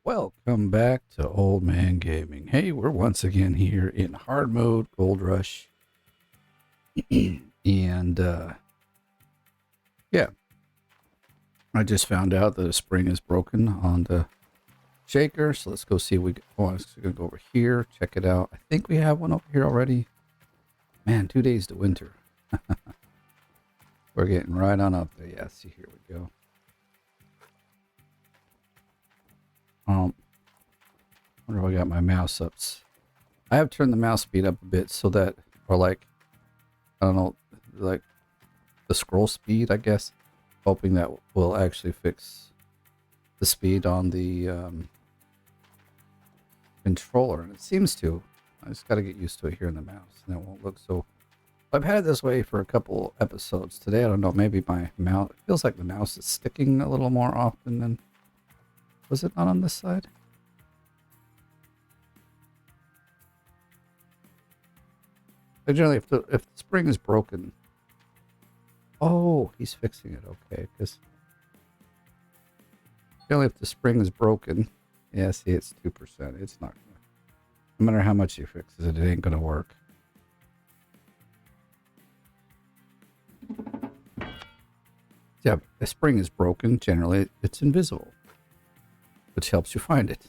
Welcome back to Old Man Gaming. Hey, we're once again here in hard mode, Gold Rush. and yeah, I just found out that a spring is broken on the shaker. So let's go see if we I'm just gonna go over here, check it out. I think we have one over here already. Man, 2 days to winter. We're getting right on up there. Yeah, see, here we go. Wonder if I got my mouse ups. I have turned the mouse speed up a bit so that, or like, I don't know, like the scroll speed, I guess. Hoping that will actually fix the speed on the controller, and it seems to. I just got to get used to it here in the mouse, and it won't look so. I've had it this way for a couple episodes. Today, I don't know, maybe my mouse, it feels like the mouse is sticking a little more often than, was it not on this side? But generally, if the spring is broken, oh, he's fixing it, okay, because generally if the spring is broken, yeah, see, it's 2%. It's not gonna, no matter how much he fixes it, it ain't gonna work. Yeah, if the spring is broken, generally it's invisible, which helps you find it.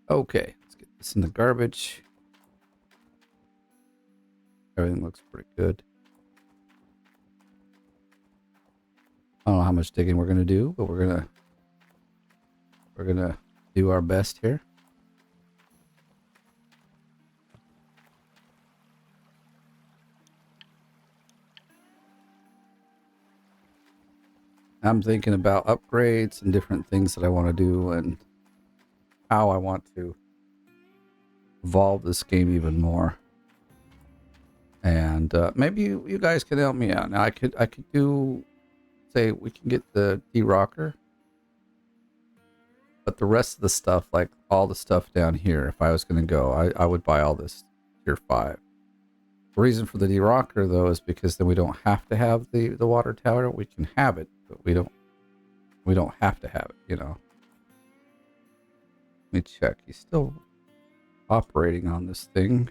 Okay, let's get this in the garbage. Everything looks pretty good. I don't know how much digging we're gonna do, but we're gonna do our best here. I'm thinking about upgrades and different things that I want to do and how I want to evolve this game even more. And maybe you guys can help me out. Now I could do, say, we can get the D-Rocker, but the rest of the stuff, like all the stuff down here, if I was going to go, I would buy all this tier 5. The reason for the D-Rocker, though, is because then we don't have to have the water tower. We can have it, but we don't have to have it, you know. Let me check. He's still operating on this thing.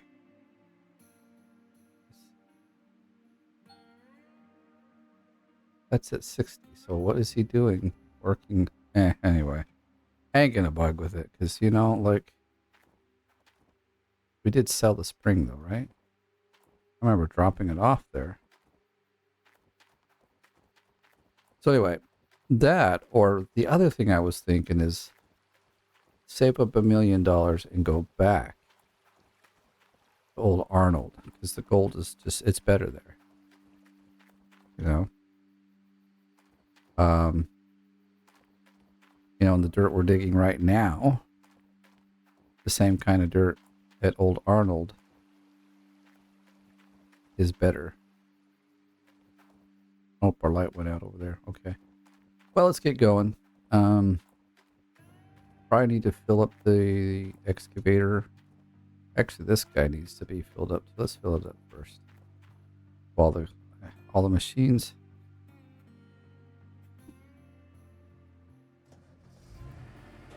That's at 60. So what is he doing? Working? Anyway. I ain't gonna bug with it, because, you know, like, we did sell the spring, though, right? I remember dropping it off there. So anyway, that, or the other thing I was thinking is save up $1 million and go back to old Arnold, because the gold is just, it's better there. You know? You know, in the dirt we're digging right now, the same kind of dirt at old Arnold is better. Oh, our light went out over there. Okay. Well, let's get going. Probably need to fill up the excavator. Actually, this guy needs to be filled up. So let's fill it up first. While all the machines.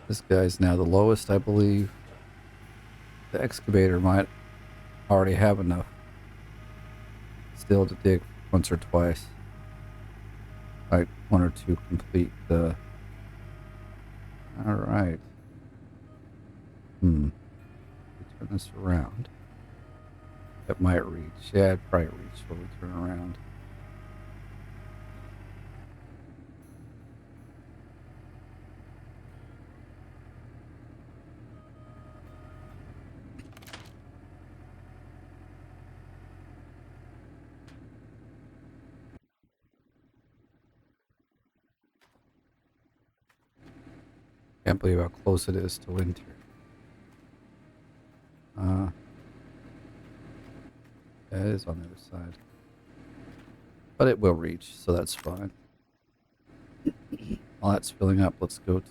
This guy's now the lowest, I believe. The excavator might already have enough still to dig once or twice. Like 1 or 2 complete the... Alright. Turn this around. That might reach. Yeah, it'd probably reach when we turn around. Can't believe how close it is to winter. Yeah, it is on the other side. But it will reach, so that's fine. While that's filling up, let's go to...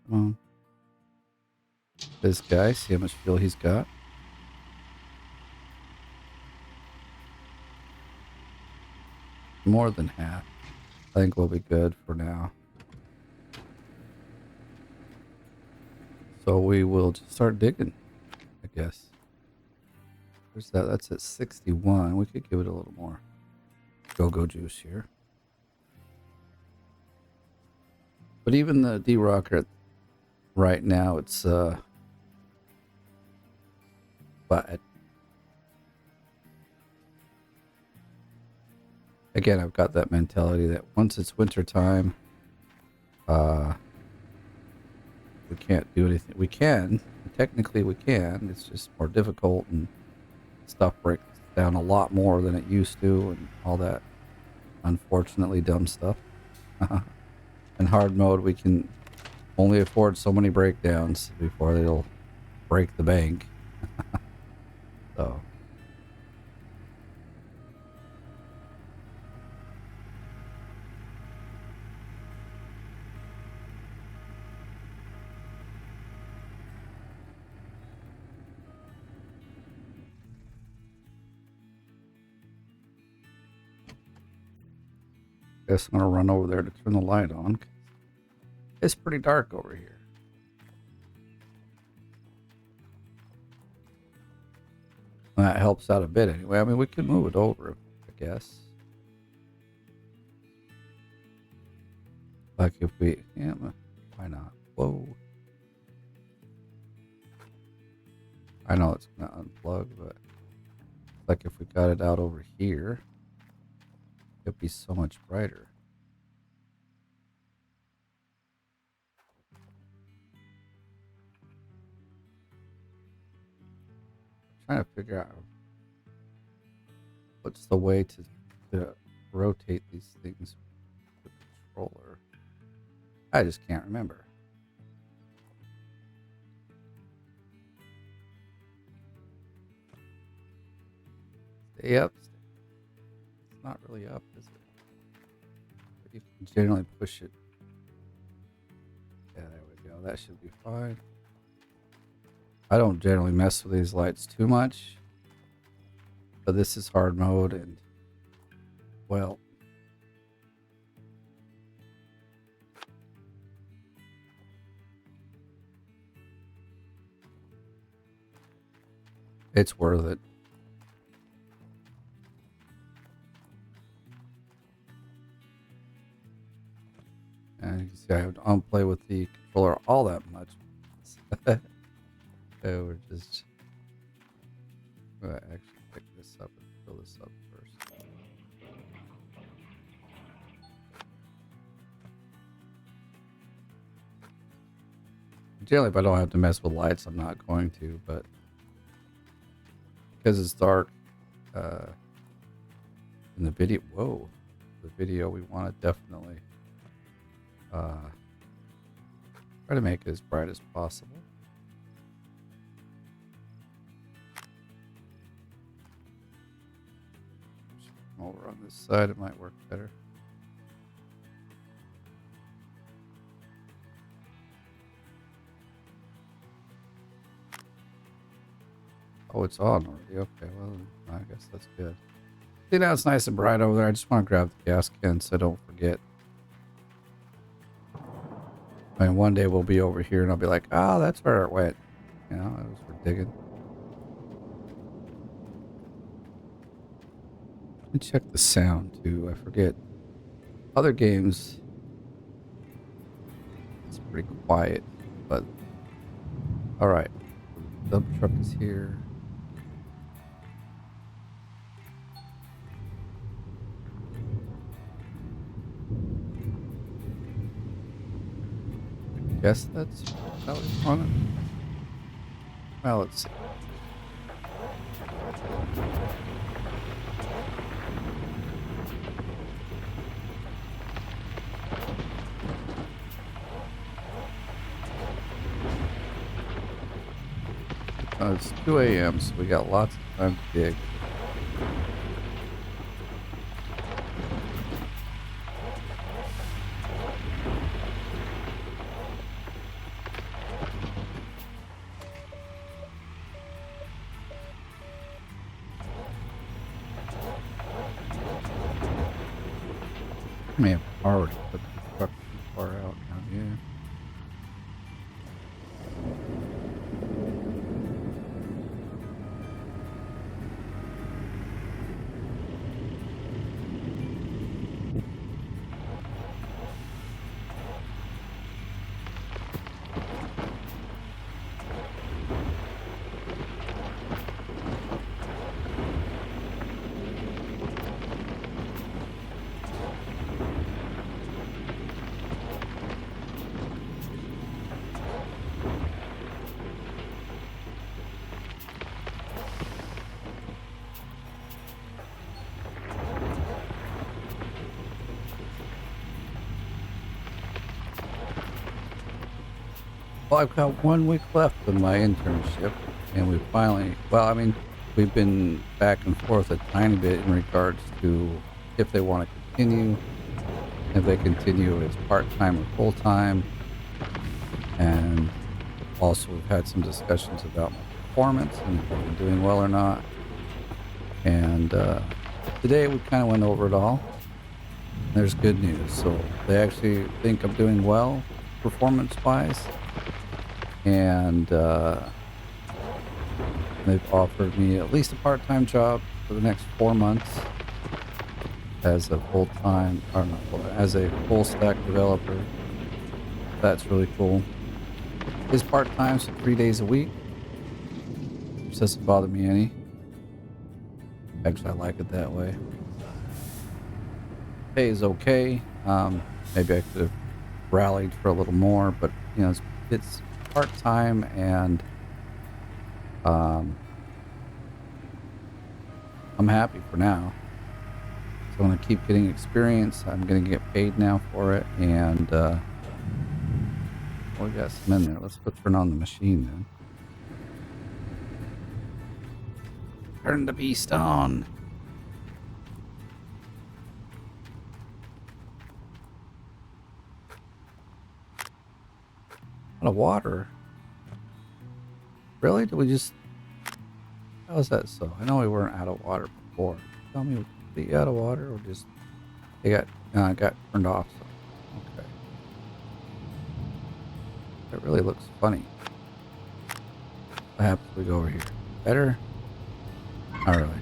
Come on. This guy, see how much fuel he's got. More than half. I think we'll be good for now. So we will just start digging, I guess. There's that. That's at 61. We could give it a little more go-go juice here. But even the D-Rocker right now, it's but again, I've got that mentality that once it's winter time, we can't do anything. We can, technically we can. It's just more difficult, and stuff breaks down a lot more than it used to, and all that unfortunately dumb stuff. In hard mode, we can only afford so many breakdowns before they'll break the bank. So I guess I'm gonna run over there to turn the light on. It's pretty dark over here. That helps out a bit anyway. I mean, we could move it over, I guess. Like if we, yeah, why not? Whoa. I know it's gonna unplug, but like if we got it out over here, it'd be so much brighter. I'm trying to figure out what's the way to rotate these things with the controller. I just can't remember. Stay up. It's not really up, is it? But you can generally push it. Yeah, there we go. That should be fine. I don't generally mess with these lights too much, but this is hard mode, and well, it's worth it. And you can see I don't play with the controller all that much. So we're just actually pick this up and fill this up first. Generally, if I don't have to mess with lights, I'm not going to, but because it's dark in the video, we want to definitely try to make it as bright as possible. Over on this side, it might work better. Oh, it's on already. Okay, well, I guess that's good. See, now it's nice and bright over there. I just want to grab the gas can so I don't forget. I mean, one day we'll be over here and I'll be like, oh, that's where it went. You know, it was for digging. Let me check the sound too. I forget. Other games, it's pretty quiet, but all right. The dump truck is here. I guess that's how it's on it. Well, let's see. It's 2 a.m., so we got lots of time to dig. may have already put the truck too far out now, yeah. Well, I've got 1 week left of my internship, and we finally, well, I mean, we've been back and forth a tiny bit in regards to if they want to continue, if they continue as part-time or full-time, and also we've had some discussions about my performance and if I've been doing well or not. And today we kind of went over it all. There's good news. So they actually think I'm doing well performance-wise, and they've offered me at least a part-time job for the next 4 months as a full-time, or not full, as a full-stack developer. That's really cool. It's part-time, so 3 days a week, which doesn't bother me any. Actually, I like it that way. Pay is okay. Maybe I could have rallied for a little more, but you know, it's part-time, and I'm happy for now. So I'm gonna keep getting experience. I'm gonna get paid now for it, and we got some in there. Let's go turn on the machine then. Turn the beast on. Out of water. Really? Did we just... How is that so? I know we weren't out of water before. Tell me, we completely out of water, or just they got turned off? So. Okay. That really looks funny. What happens if we go over here? Better? Not really.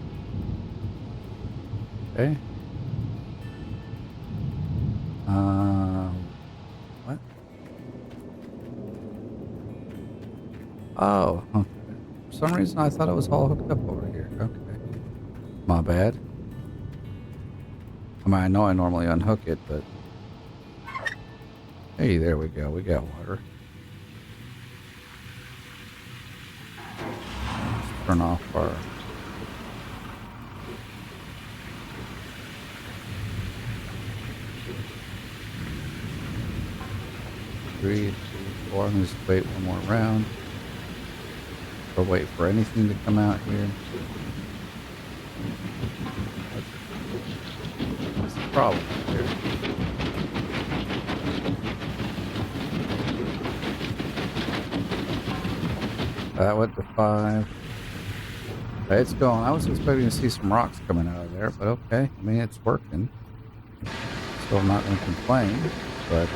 Okay. What? Oh, okay. For some reason I thought it was all hooked up over here. Okay. My bad. I mean, I know I normally unhook it, but... Hey, there we go. We got water. Let's turn off our... Three, 2, 4. I'm just wait one more round. Or wait for anything to come out here. What's the problem here? That went to 5. Okay, it's going. I was expecting to see some rocks coming out of there, but okay. I mean, it's working. Still not going to complain, but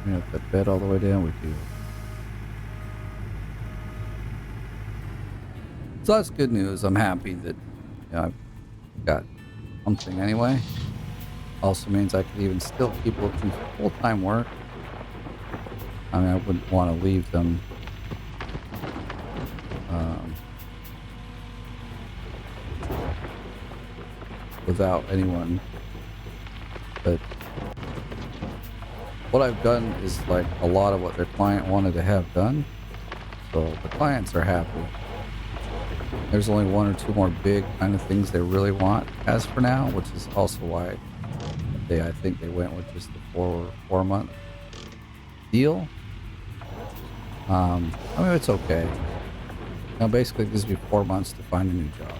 you know, put the bed all the way down, we do. So that's good news. I'm happy that, you know, I've got something anyway. Also means I could even still keep looking for full-time work. I mean, I wouldn't want to leave them without anyone. But what I've done is like a lot of what their client wanted to have done. So the clients are happy. There's only 1 or 2 more big kind of things they really want as for now, which is also why I think they went with just the 4-month deal. I mean, it's okay. basically it gives me 4 months to find a new job.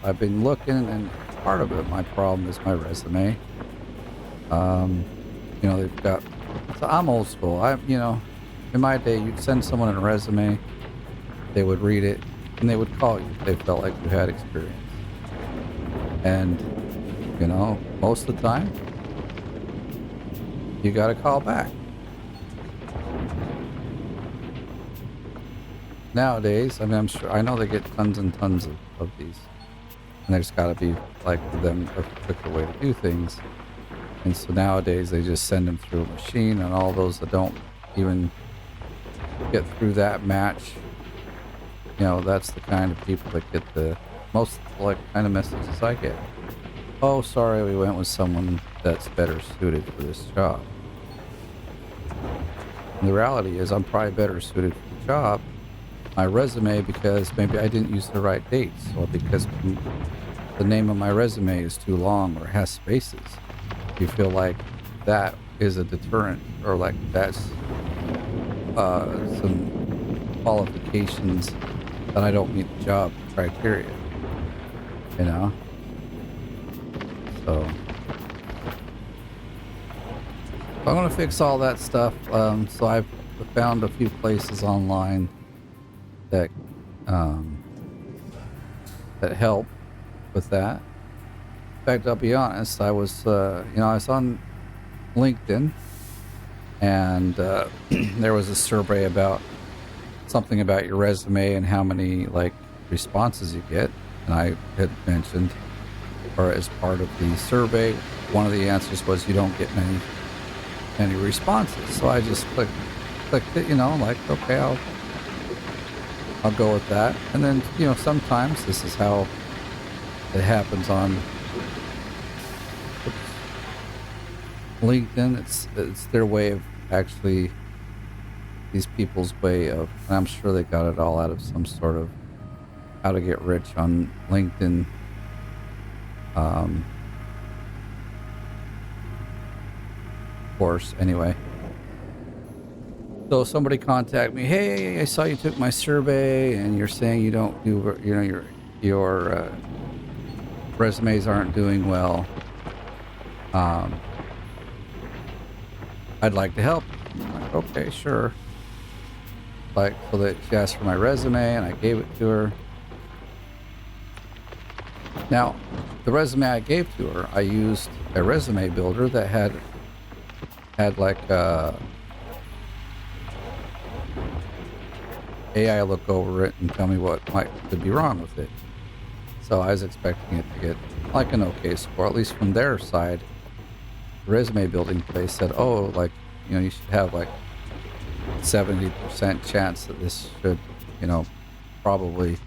I've been looking, and part of it, my problem is my resume. They've got. So I'm old school. In my day, you'd send someone a resume, they would read it, and they would call you if they felt like you had experience. And most of the time, you got to call back. Nowadays, I know they get tons and tons of these, and there's got to be, like, for them, a quicker way to do things. And so nowadays, they just send them through a machine, and all those that don't even get through that match, that's the kind of people that get the most, like, kind of messages I get. Oh, sorry, we went with someone that's better suited for this job. And the reality is, I'm probably better suited for the job. My resume, because maybe I didn't use the right dates, or because the name of my resume is too long or has spaces. You feel like that is a deterrent, or like that's some qualifications that I don't meet the job criteria, So I'm going to fix all that stuff. So I've found a few places online that that help with that. In fact, I'll be honest, I was on LinkedIn, and there was a survey about something about your resume and how many, like, responses you get. And I had mentioned, or as part of the survey, one of the answers was you don't get many responses. So I just clicked it, like, okay, I'll go with that. And then, sometimes this is how it happens on LinkedIn. It's their way of actually, these people's way of, and I'm sure they got it all out of some sort of how to get rich on LinkedIn. Course anyway. So somebody contact me. Hey, I saw you took my survey, and you're saying you don't do, your resumes aren't doing well. I'd like to help. I'm like, okay, sure. Like, so that she asked for my resume, and I gave it to her. Now, the resume I gave to her, I used a resume builder that had like AI look over it and tell me what could be wrong with it. So I was expecting it to get like an okay score, at least from their side. The resume building place said, oh, like, you should have like 70% chance that this should, probably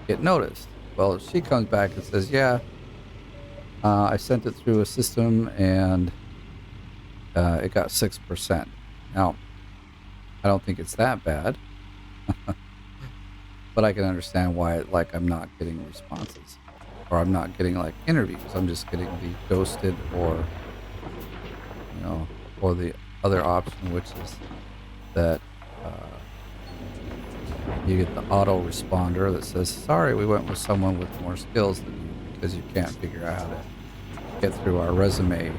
get noticed. Well, she comes back and says, yeah, I sent it through a system, and it got 6%. Now, I don't think it's that bad, but I can understand why, like, I'm not getting responses, or I'm not getting, like, interviews. I'm just getting the ghosted, or, or the other option, which is that you get the autoresponder that says, sorry, we went with someone with more skills than you because you can't figure out how to get through our resume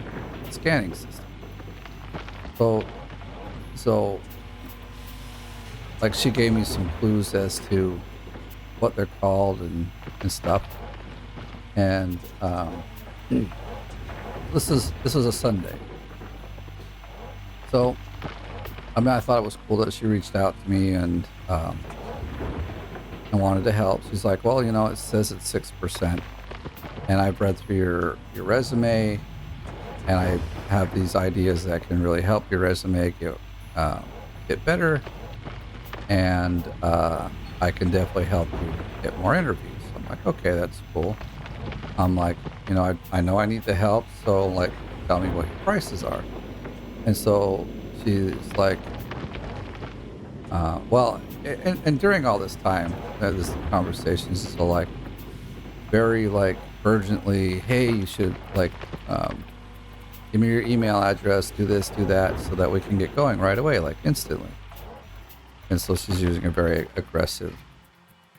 scanning system. So like, she gave me some clues as to what they're called and stuff. And this is a Sunday. So, I thought it was cool that she reached out to me and wanted to help. She's like, well, it says it's 6%, and I've read through your resume, and I have these ideas that can really help your resume get better, and I can definitely help you get more interviews. I'm like, okay, that's cool. I'm like, I know I need the help, so, like, tell me what your prices are. And so she's like, well, and during all this time, this conversation is so, like, very, like, urgently, hey, you should, like, give me your email address, do this, do that, so that we can get going right away, like, instantly. And so she's using a very aggressive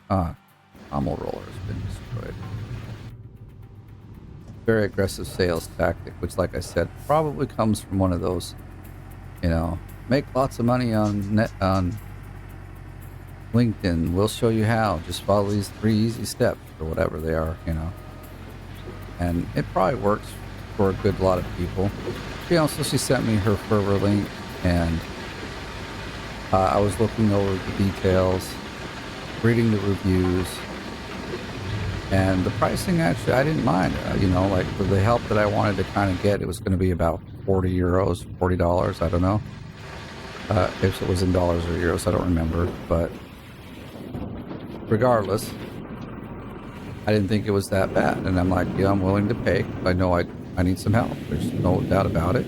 pommel roller has been destroyed. Very aggressive sales tactic, which, like I said, probably comes from one of those, make lots of money on LinkedIn. We'll show you how. Just follow these 3 easy steps or whatever they are, And it probably works for a good lot of people. So she sent me her fervor link, and I was looking over the details, reading the reviews, and the pricing, actually, I didn't mind. Like for the help that I wanted to kind of get, it was going to be about 40 euros, $40. I don't know if it was in dollars or euros. I don't remember. But regardless, I didn't think it was that bad. And I'm like, yeah, I'm willing to pay. I know I need some help. There's no doubt about it.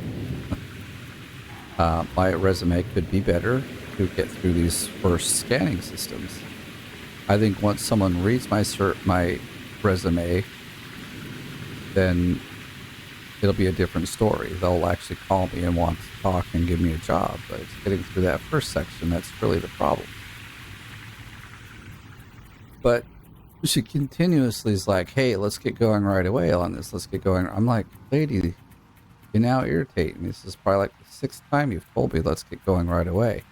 My resume could be better to get through these first scanning systems. I think once someone reads my resume, then it'll be a different story. They'll actually call me and want to talk and give me a job. But it's getting through that first section that's really the problem. But she continuously is like, hey, let's get going right away on this. Let's get going. I'm like, lady, you're now irritating. This is probably like the 6th time you've told me let's get going right away.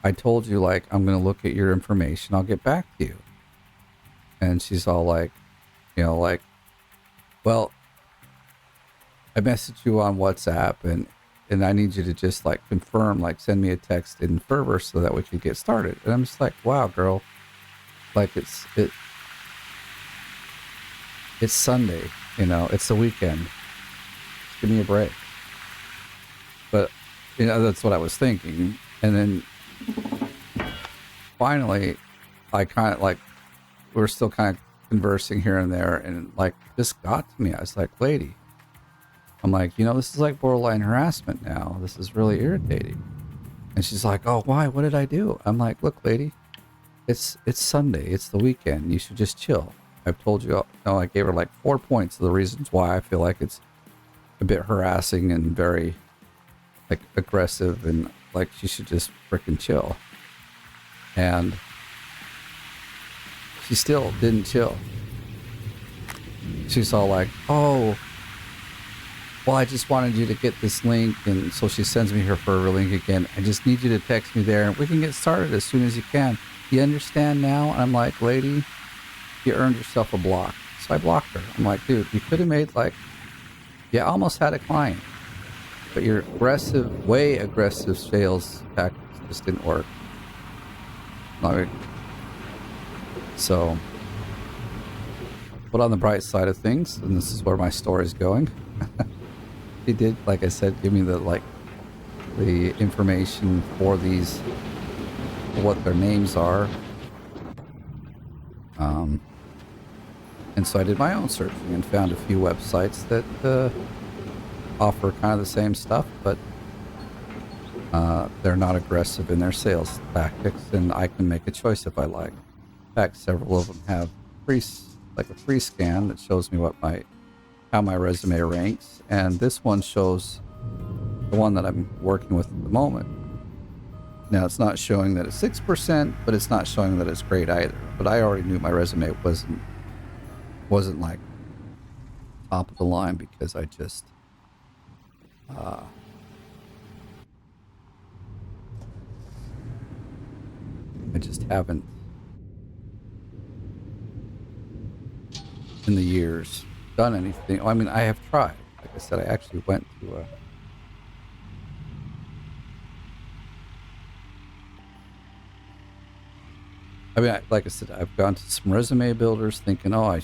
I told you, like, I'm going to look at your information. I'll get back to you. And she's all like, well, I messaged you on WhatsApp and I need you to just like confirm, like send me a text in fervor so that we could get started. And I'm just like, wow, girl, like it's Sunday, it's the weekend. Just give me a break. But, that's what I was thinking. And then finally, I kind of like, we're still kind of conversing here and there, and like this got to me. I was like, lady, I'm like, this is like borderline harassment now. This is really irritating. And she's like, oh, why? What did I do? I'm like, look, lady, it's Sunday. It's the weekend. You should just chill. I've told you, I gave her like 4 points of the reasons why I feel like it's a bit harassing and very like aggressive, and like she should just freaking chill. And she still didn't chill. She's all like, oh, well, I just wanted you to get this link. And so she sends me her fervor link again. I just need you to text me there and we can get started as soon as you can. You understand now? And I'm like, lady, you earned yourself a block. So I blocked her. I'm like, dude, you could have made like, you almost had a client, but your way aggressive sales tactics just didn't work. Like, so, but on the bright side of things, and this is where my story is going, he did, like I said, give me the information for these, what their names are. And so I did my own searching and found a few websites that offer kind of the same stuff, but they're not aggressive in their sales tactics, and I can make a choice if I like. In fact, several of them have a free scan that shows me how my resume ranks, and this one shows the one that I'm working with at the moment. Now, it's not showing that it's 6%, but it's not showing that it's great either. But I already knew my resume wasn't like top of the line, because I just haven't in the years done anything. I mean, I have tried. Like I said, I actually went to like I said, I've gone to some resume builders thinking, oh, I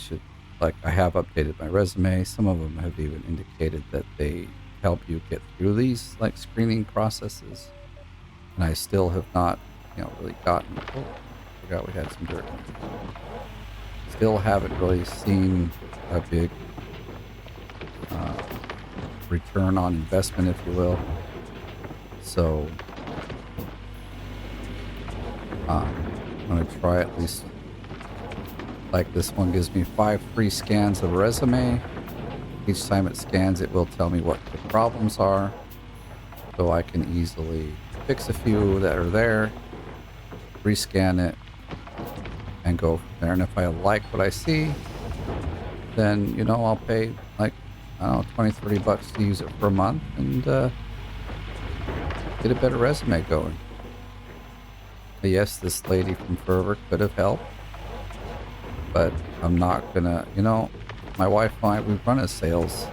have updated my resume. Some of them have even indicated that they help you get through these like screening processes. And I still have not, really gotten, oh, I forgot we had some dirt. Still haven't really seen a big return on investment, if you will. So I'm going to try at least, like this one gives me 5 free scans of a resume. Each time it scans, it will tell me what the problems are, so I can easily fix a few that are there. rescan it, and go from there. And if I like what I see, then, I'll pay like, I don't know, 20, 30 bucks to use it for a month and get a better resume going. But yes, this lady from Fervor could have helped, but I'm not gonna, my wife and I, we run a sales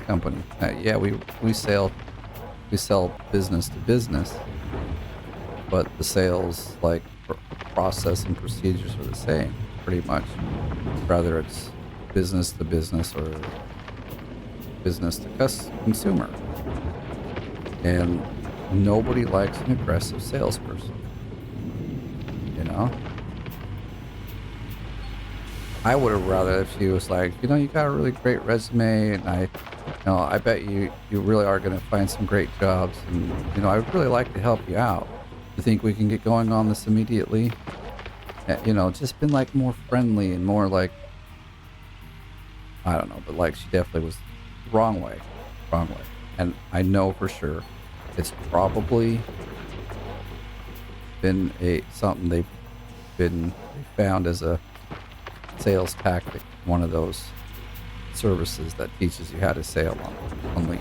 company. Yeah, we sell business to business, but the sales process and procedures are the same pretty much, whether it's business to business or business to consumer. And nobody likes an aggressive salesperson, I would have rather if she was like, you got a really great resume, and I bet you really are going to find some great jobs, and I would really like to help you out. You think we can get going on this immediately? Just been like more friendly and more like, I don't know, but like she definitely was wrong way. And I know for sure it's probably been something they found as a sales tactic, one of those services that teaches you how to sell on LinkedIn.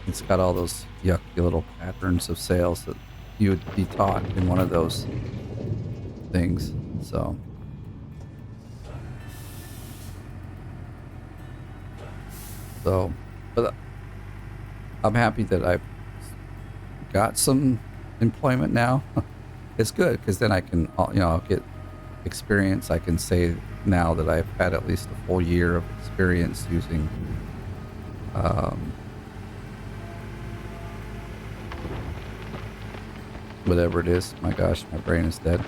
It's got all those yucky little patterns of sales that you would be taught in one of those things. But I'm happy that I've got some employment now. It's good because then I can, I'll get experience. I can say now that I've had at least a full year of experience using whatever it is. My gosh, my brain is dead.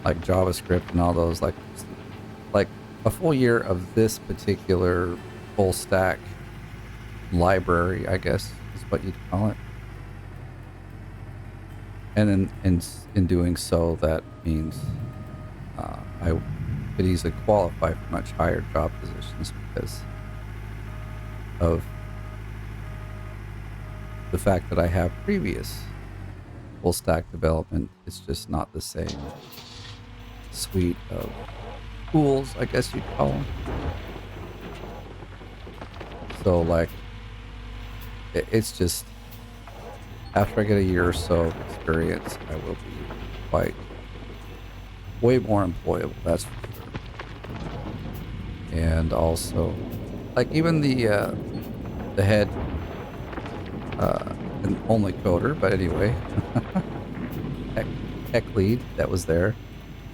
Like JavaScript and all those, like a full year of this particular full stack library, I guess is what you'd call it. And in doing so, that means I could easily qualify for much higher job positions because of the fact that I have previous full stack development. It's just not the same suite of tools, I guess you'd call them. So it's just, after I get a year or so of experience, I will be way more employable, that's for sure. And also, even the head and only coder, but anyway, tech lead that was there,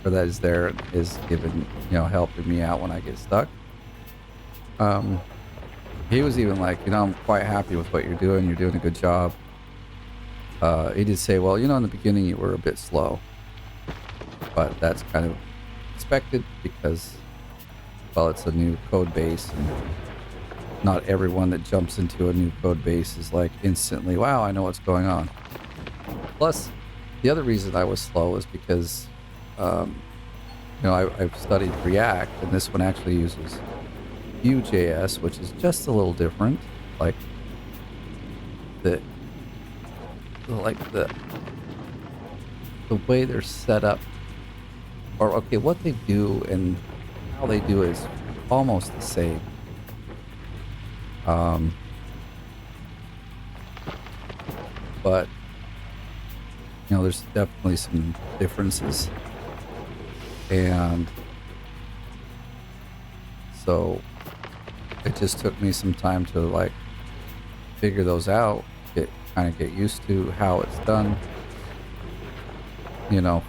or that is there, is helping me out when I get stuck. He was even like, I'm quite happy with what you're doing. You're doing a good job. He did say, well, in the beginning you were a bit slow, but that's kind of expected because, well, it's a new code base, and not everyone that jumps into a new code base is like instantly, wow, I know what's going on. Plus, the other reason I was slow is because, I've studied React, and this one actually uses Vue.js, which is just a little different. Like the way they're set up, or what they do and how they do it is almost the same. But there's definitely some differences, and so it just took me some time to figure those out, get used to how it's done,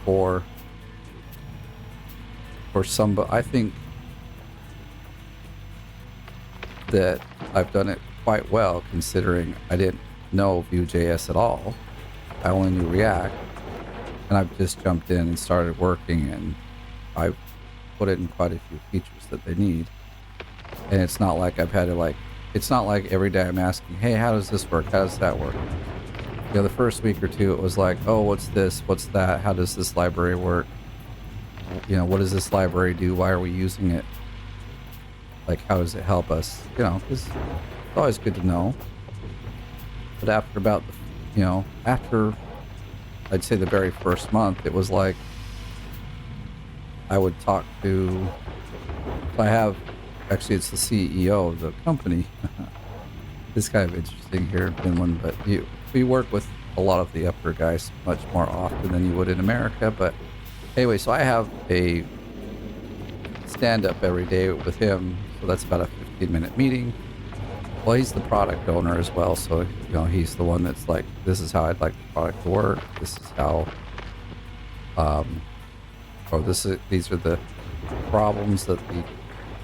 for some. But I think that I've done it quite well, considering I didn't know Vue.js at all. I only knew React, and I've just jumped in and started working, and I've put it in quite a few features that they need. And it's not like I've had to it's not like every day I'm asking, hey, how does this work? How does that work? The first week or two, it was like, oh, what's this? What's that? How does this library work? What does this library do? Why are we using it? How does it help us? Because it's always good to know. But after about after, I'd say the very first month, it was like I would talk to, I have, actually it's the CEO of the company. It's kind of interesting here in Finland, but we work with a lot of the upper guys much more often than you would in America. But anyway, so I have a stand up every day with him. So that's about a 15-minute meeting. Well, he's the product owner as well. So, he's the one that's like, this is how I'd like the product to work. This is how, these are the problems that the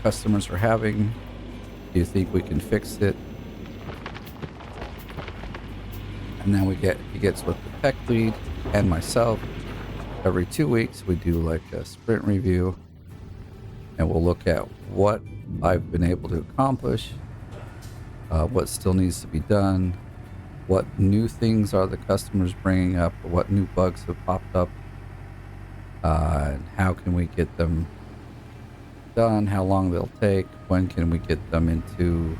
customers are having. Do you think we can fix it? And then he gets with the tech lead and myself. Every 2 weeks, we do like a sprint review, and we'll look at what I've been able to accomplish, what still needs to be done, what new things are the customers bringing up, or what new bugs have popped up, and how can we get them done, how long they'll take, when can we get them into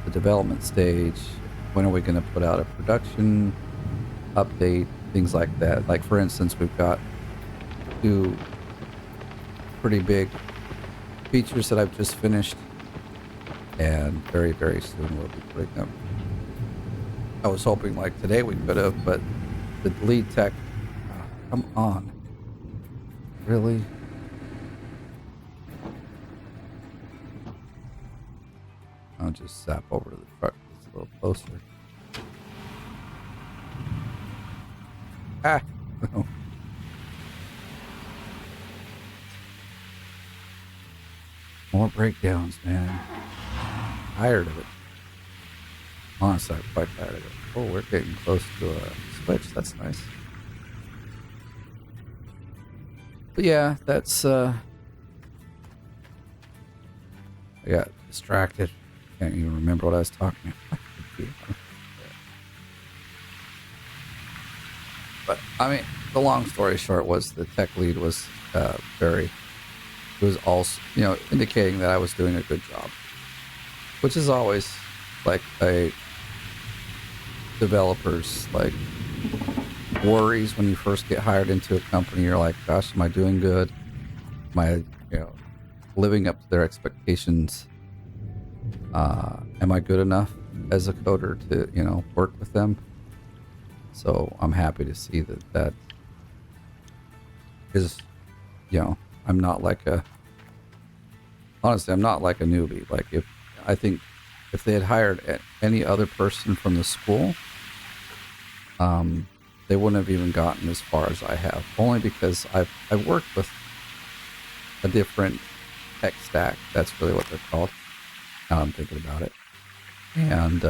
the development stage, when are we going to put out a production update, things like that. Like, for instance, we've got 2 pretty big features that I've just finished, and very, very soon we'll be putting them. I was hoping like today we could have, but the lead tech, come on, really? I'll just zap over to the truck. It's a little closer. Ah! More breakdowns, man. Tired of it. Honestly, I'm quite tired of it. Oh, we're getting close to a switch. That's nice. But yeah, that's, I got distracted. Can't even remember what I was talking about. But, I mean, the long story short was the tech lead was it was also, indicating that I was doing a good job. Which is always, like, a developer's, like, worries when you first get hired into a company. You're like, gosh, am I doing good? Am I, living up to their expectations? Am I good enough as a coder to, work with them? So I'm happy to see that is, I'm not like honestly, I'm not like a newbie. Like, I think if they had hired any other person from the school, they wouldn't have even gotten as far as I have. Only because I've worked with a different tech stack. That's really what they're called. Now I'm thinking about it. And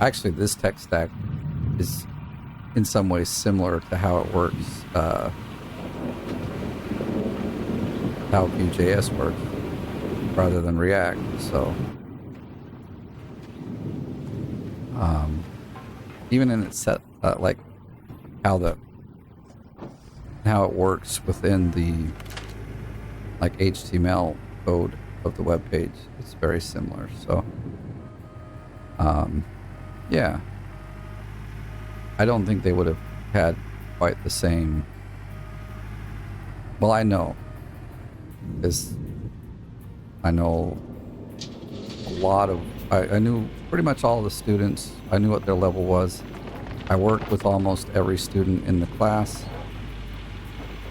actually, this tech stack is in some ways similar to how it works, how Vue.js works, rather than React. So, even in its set, like how it works within the like HTML code of the web page, it's very similar. So, yeah, I don't think they would have had quite the same. Well, I know, because I know a lot of. I knew pretty much all of the students. I knew what their level was. I worked with almost every student in the class.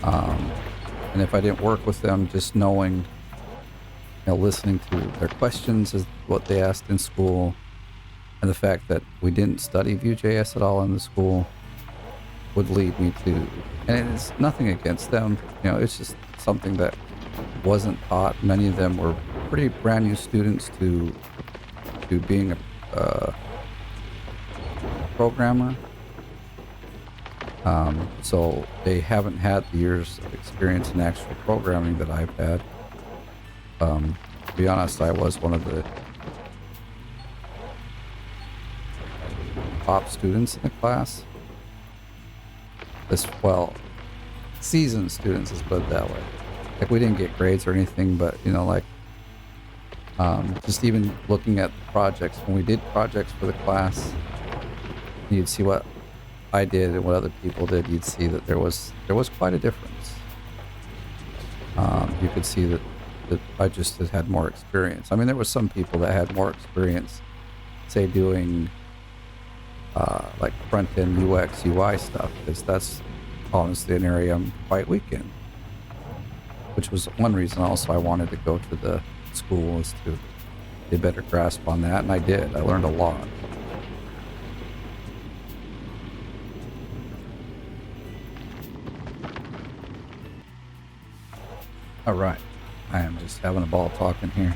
And if I didn't work with them, just knowing, listening to their questions is what they asked in school, and the fact that we didn't study Vue.js at all in the school would lead me to, and it's nothing against them, it's just something that wasn't taught. Many of them were pretty brand new students to being a programmer. So they haven't had the years of experience in actual programming that I've had. To be honest, I was one of the top students in the class. Seasoned students, let's put it that way. Like, we didn't get grades or anything, but, just even looking at the projects, when we did projects for the class, you'd see what I did and what other people did, you'd see that there was quite a difference. You could see that I just had more experience. I mean, there was some people that had more experience, say, doing like front-end UX, UI stuff, because that's honestly an area I'm quite weak in, which was one reason also I wanted to go to the school, is to get a better grasp on that, and I did. I learned a lot. All right. I am just having a ball talking here.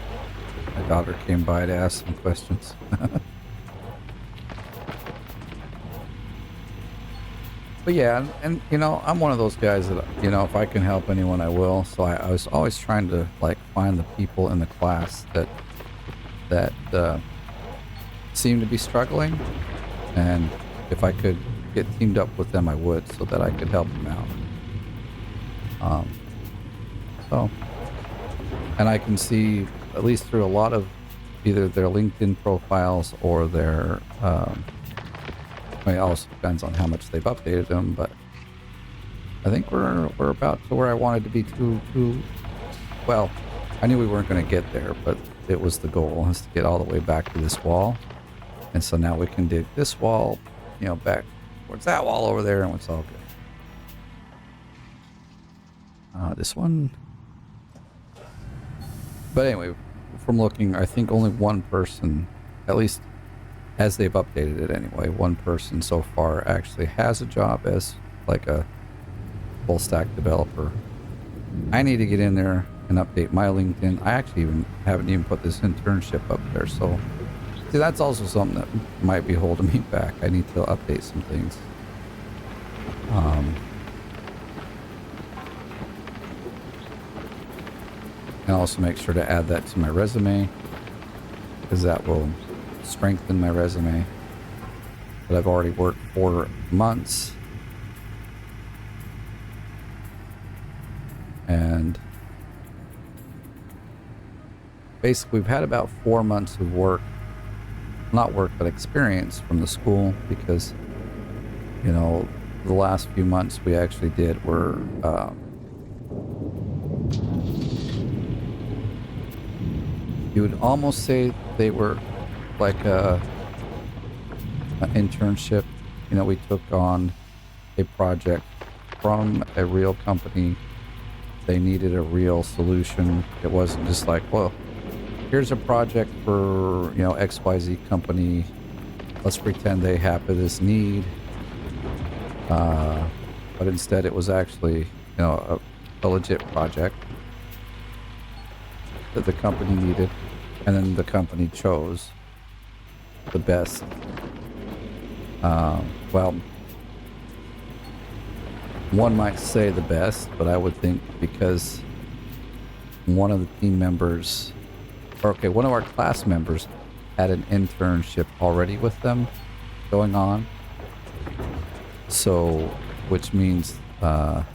My daughter came by to ask some questions. But yeah, and you know, I'm one of those guys that, you know, if I can help anyone, I will. So I was always trying to like find the people in the class that seem to be struggling, and if I could get teamed up with them, I would, so that I could help them out. So, and I can see, at least through a lot of either their LinkedIn profiles or their, I mean, it also depends on how much they've updated them, but I think we're about to where I wanted to be too, well, I knew we weren't going to get there, but it was the goal, is to get all the way back to this wall. And so now we can dig this wall, you know, back towards that wall over there, and it's all good. This one. But anyway, from looking, I think only one person, at least as they've updated it anyway, one person so far actually has a job as like a full stack developer. I need to get in there and update my LinkedIn. I actually haven't even put this internship up there. So see, that's also something that might be holding me back. I need to update some things. And also make sure to add that to my resume, because that will strengthen my resume. But I've already worked 4 months, and basically we've had about 4 months of work, not work, but experience from the school, because, you know, the last few months we actually did were you would almost say they were like an internship. You know, we took on a project from a real company. They needed a real solution. It wasn't just like, well, here's a project for, you know, XYZ company. Let's pretend they have this need. But instead it was actually, you know, a legit project that the company needed, and then the company chose the best. Well, one might say the best, but I would think because one of the team members, or okay, one of our class members had an internship already with them going on. So, which means, or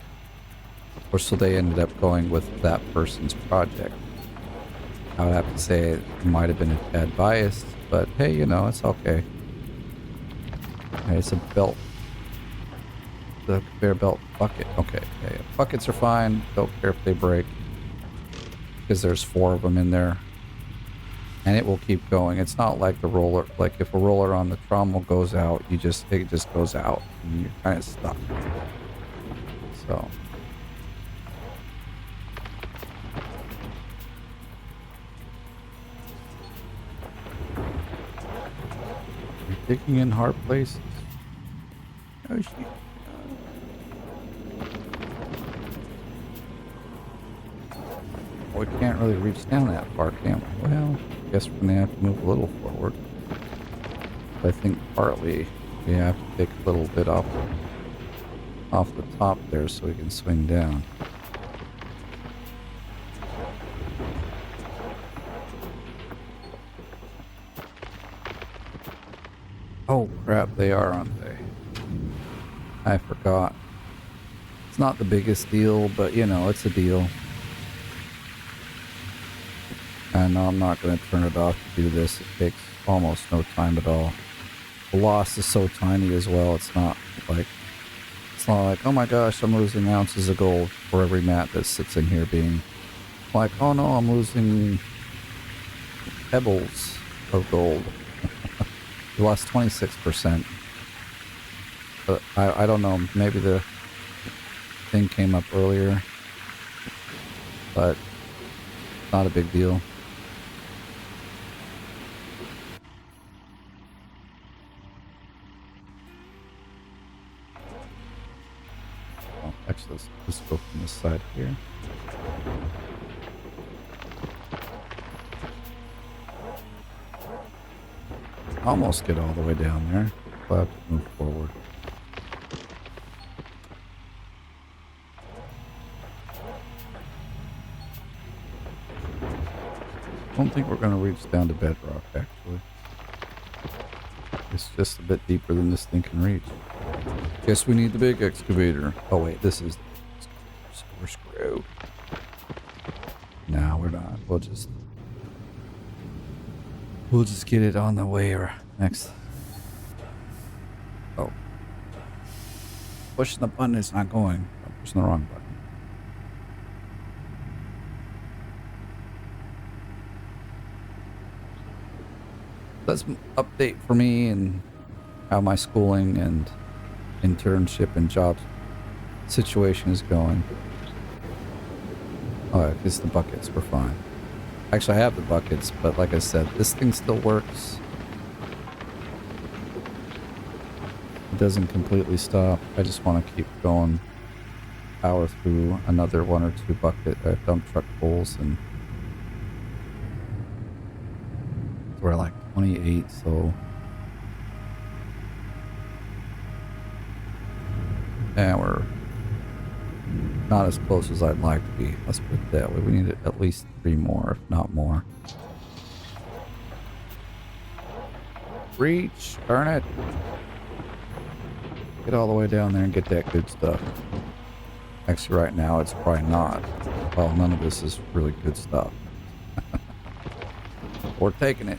so they ended up going with that person's project. I would have to say it might have been a tad biased, but hey, you know, it's okay. Okay, it's a belt. The conveyor belt bucket. Okay, yeah. Buckets are fine. Don't care if they break, because there's 4 of them in there, and it will keep going. It's not like the roller. Like if a roller on the trommel goes out, it just goes out, and you're kind of stuck. So. Digging in hard places. Oh, shit. We can't really reach down that far, can we? Well, I guess we're gonna have to move a little forward. But I think partly we have to take a little bit off the top there so we can swing down. Oh crap, they are, aren't they? I forgot. It's not the biggest deal, but you know, it's a deal. And I'm not going to turn it off to do this. It takes almost no time at all. the loss is so tiny as well. Like it's not like, oh my gosh, I'm losing ounces of gold for every mat that sits in here being like, oh no, I'm losing pebbles of gold. We lost 26%. But I don't know, maybe the thing came up earlier, but not a big deal. Oh, actually, let's go from this side here. Almost get all the way down there. We'll have to move forward. I don't think we're going to reach down to bedrock, actually. It's just a bit deeper than this thing can reach. Guess we need the big excavator. Oh wait, this is... So we're screwed. No, we're not. We'll just get it on the way or next. Oh. Pushing the button is not going. I'm pushing the wrong button. That's an update for me and how my schooling and internship and job situation is going. Oh, I guess the buckets were fine. Actually, I have the buckets, but like I said, this thing still works. It doesn't completely stop. I just want to keep going. Power through another 1 or 2 bucket dump truck pulls, and we're like 28, so yeah, we're not as close as I'd like to be. Let's put it that way. We need at least 3 more, if not more. Reach! Turn it! Get all the way down there and get that good stuff. Actually, right now, it's probably not. Well, none of this is really good stuff. We're taking it.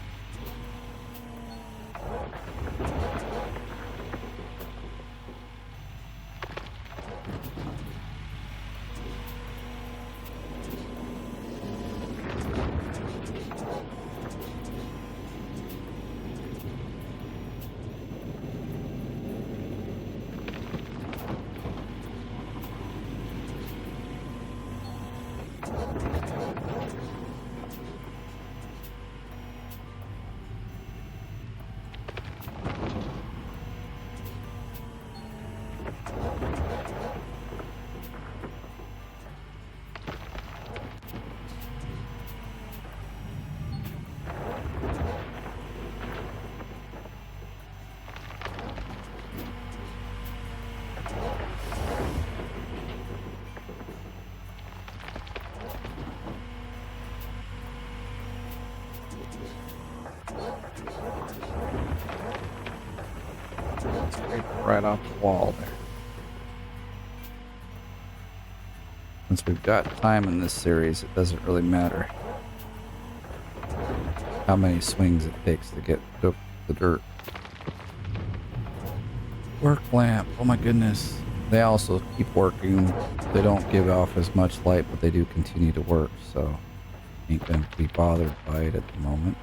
Right off the wall there. Since we've got time in this series, it doesn't really matter how many swings it takes to get to the dirt. Work lamp, oh my goodness. They also keep working. They don't give off as much light, but they do continue to work, so ain't gonna be bothered by it at the moment.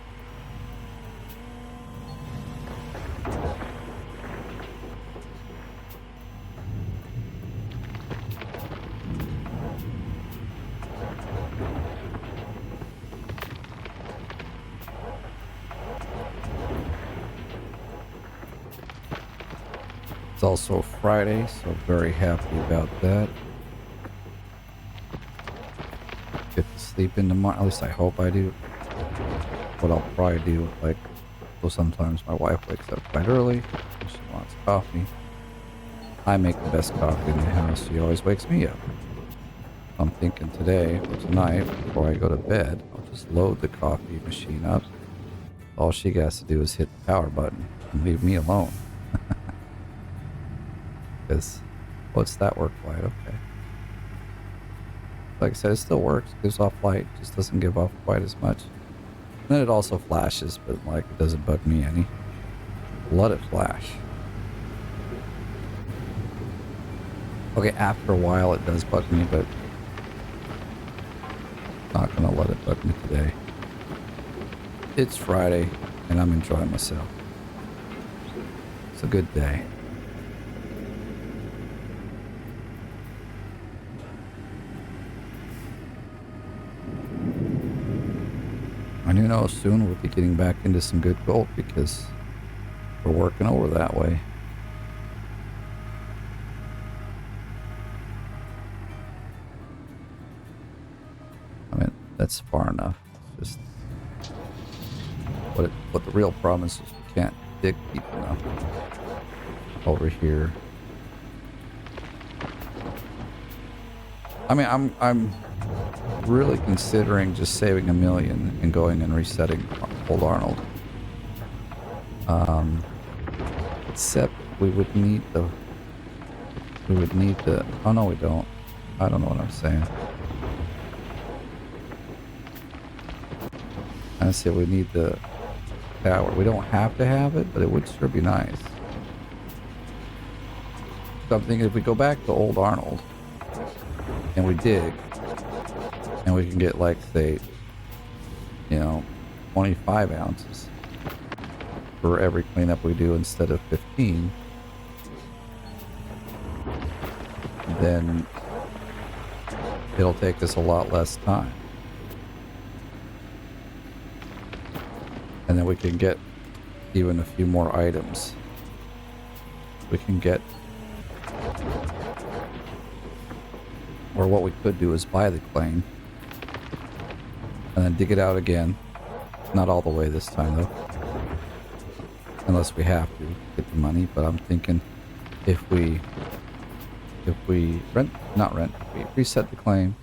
It's also Friday, so very happy about that. Get to sleep in tomorrow, at least I hope I do. What I'll probably do, like, so sometimes my wife wakes up quite early, she wants coffee. I make the best coffee in the house, she always wakes me up. I'm thinking today, or tonight, before I go to bed, I'll just load the coffee machine up. All she has to do is hit the power button and leave me alone. Because, what's that work light? Okay. Like I said, it still works. Gives off light. Just doesn't give off quite as much. And then it also flashes, but like it doesn't bug me any. let it flash. Okay, after a while it does bug me, but not gonna let it bug me today. It's Friday, and I'm enjoying myself. It's a good day. And you know, soon we'll be getting back into some good gold because we're working over that way. I mean, that's far enough. It's just what the real problem is we can't dig deep enough over here. I mean, I'm really considering just saving $1 million and going and resetting Old Arnold. Except we would need the. Oh no, we don't. I don't know what I'm saying. I said we need the tower. We don't have to have it, but it would sure be nice. So I'm thinking if we go back to Old Arnold and we dig, and we can get like, say, 25 ounces for every cleanup we do instead of 15, then it'll take us a lot less time. And then we can get even a few more items. We can get, or what we could do is buy the claim and then dig it out again. Not all the way this time though, unless we have to get the money. But I'm thinking if we we reset the claim,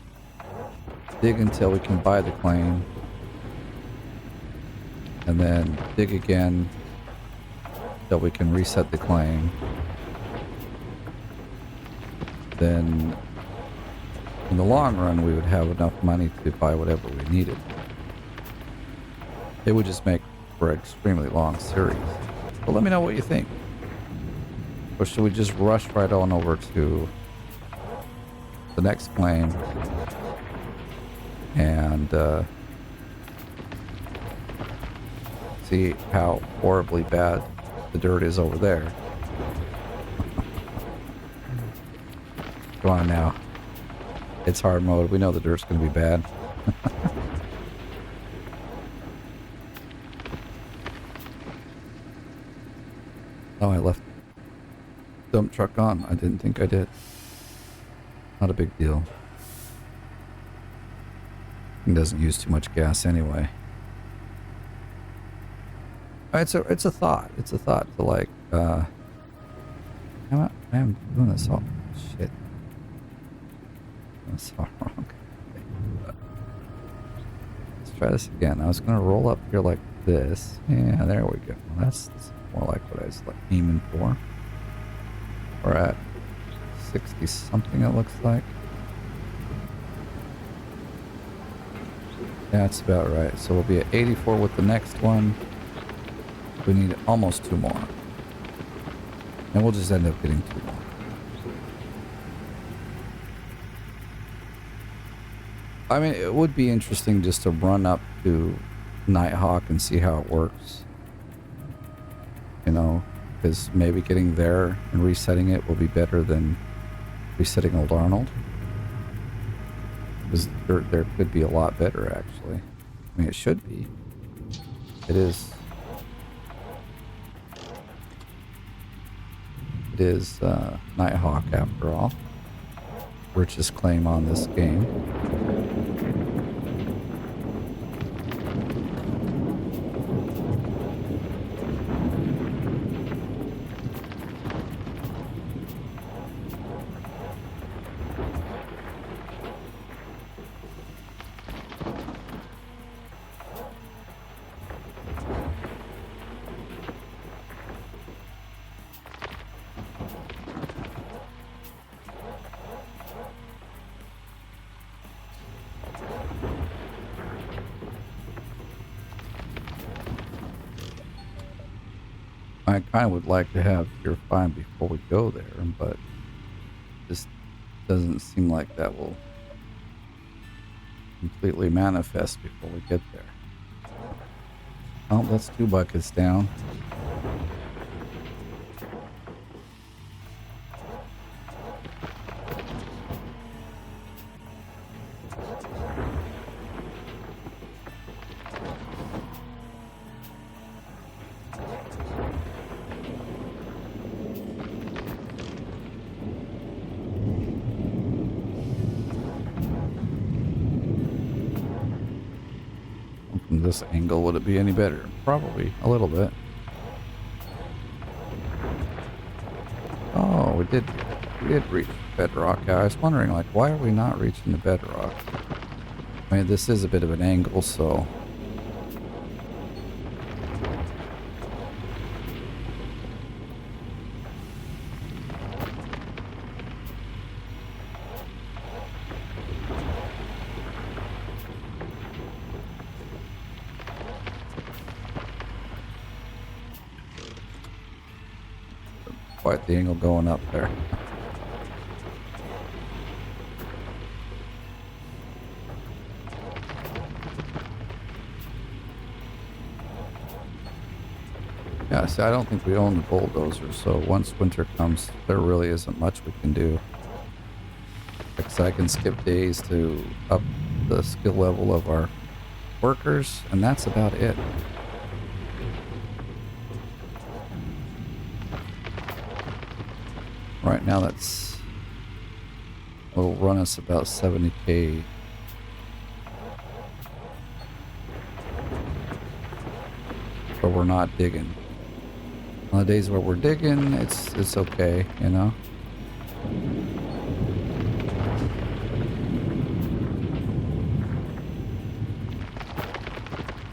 dig until we can buy the claim, and then dig again till we can reset the claim, then in the long run we would have enough money to buy whatever we needed. It would just make for an extremely long series. But let me know what you think. Or should we just rush right on over to the next claim and see how horribly bad the dirt is over there? Come on now. It's hard mode. We know the dirt's going to be bad. Oh, I left the dump truck on. I didn't think I did. Not a big deal. It doesn't use too much gas anyway. It's a thought. It's a thought to like, I am doing this all shit. That's all wrong. Let's try this again. I was gonna roll up here like this. Yeah, there we go. That's more like what I was like aiming for. We're at 60 something it looks like. Yeah, that's about right. So we'll be at 84 with the next one. We need almost 2 more. And we'll just end up getting 2 more. I mean, it would be interesting just to run up to Nighthawk and see how it works. You know, because maybe getting there and resetting it will be better than resetting Old Arnold. Because there could be a lot better, actually. I mean, it should be. It is. It is Nighthawk, after all. Richest claim on this game. I kind of would like to have Pure Fine before we go there, but this doesn't seem like that will completely manifest before we get there. Oh, that's 2 buckets down. From this angle, would it be any better? Probably a little bit. Oh, we did reach bedrock. I was wondering, like, why are we not reaching the bedrock? I mean, this is a bit of an angle, so quite the angle going up there. Yeah, see, I don't think we own the bulldozer, so once winter comes, there really isn't much we can do. Because I can skip days to up the skill level of our workers, and that's about it. Right now, will run us about 70k. But we're not digging. On the days where we're digging, it's okay, you know.